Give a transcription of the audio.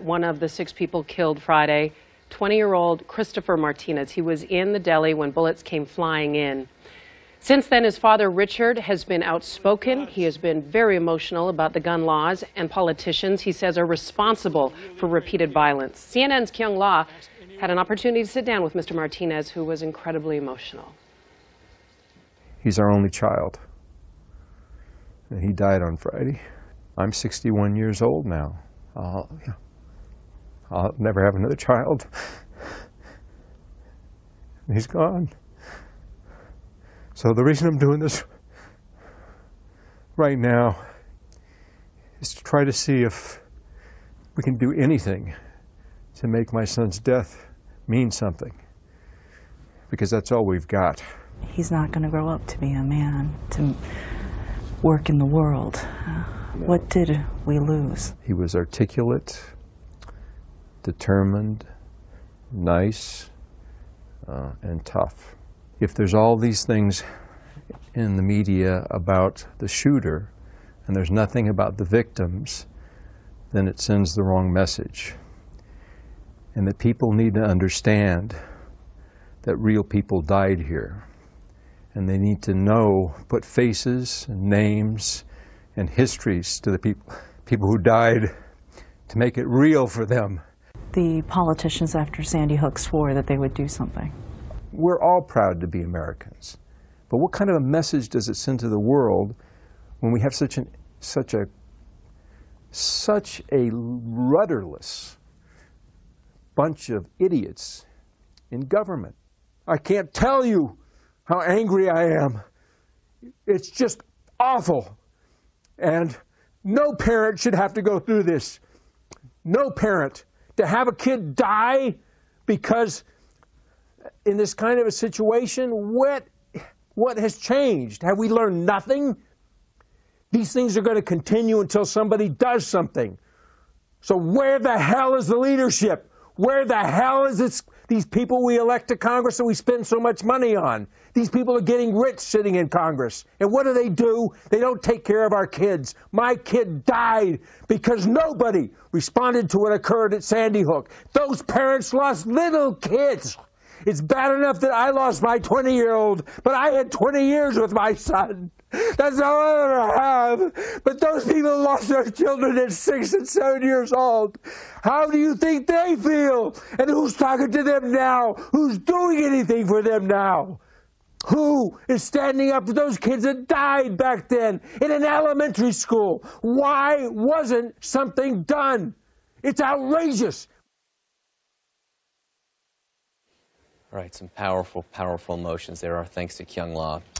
One of the 6 people killed Friday, 20-year-old Christopher Martinez. He was in the deli when bullets came flying in. Since then, his father, Richard, has been outspoken. He has been very emotional about the gun laws and politicians he says are responsible for repeated violence. CNN's Kyung La had an opportunity to sit down with Mr. Martinez, who was incredibly emotional. He's our only child, and he died on Friday. I'm 61 years old now. I'll never have another child. He's gone. So the reason I'm doing this right now is to try to see if we can do anything to make my son's death mean something, because that's all we've got. He's not going to grow up to be a man, to work in the world. No. What did we lose? He was articulate, determined, nice, and tough. If there's all these things in the media about the shooter and there's nothing about the victims, then it sends the wrong message. And that people need to understand that real people died here. And they need to know, put faces and names and histories to the people who died to make it real for them. The politicians after Sandy Hook swore that they would do something. We're all proud to be Americans, but what kind of a message does it send to the world when we have such a rudderless bunch of idiots in government? I can't tell you how angry I am. It's just awful. And no parent should have to go through this. No parent. To have a kid die because in this kind of a situation, what has changed? Have we learned nothing? These things are going to continue until somebody does something. So where the hell is the leadership? Where the hell is these people we elect to Congress that we spend so much money on? These people are getting rich sitting in Congress. And what do? They don't take care of our kids. My kid died because nobody responded to what occurred at Sandy Hook. Those parents lost little kids. It's bad enough that I lost my 20-year-old, but I had 20 years with my son. That's all I ever have. But those people lost their children at 6 and 7 years old. How do you think they feel? And who's talking to them now? Who's doing anything for them now? Who is standing up for those kids that died back then in an elementary school? Why wasn't something done? It's outrageous. All right, some powerful, powerful emotions there. Our thanks to Kyung La.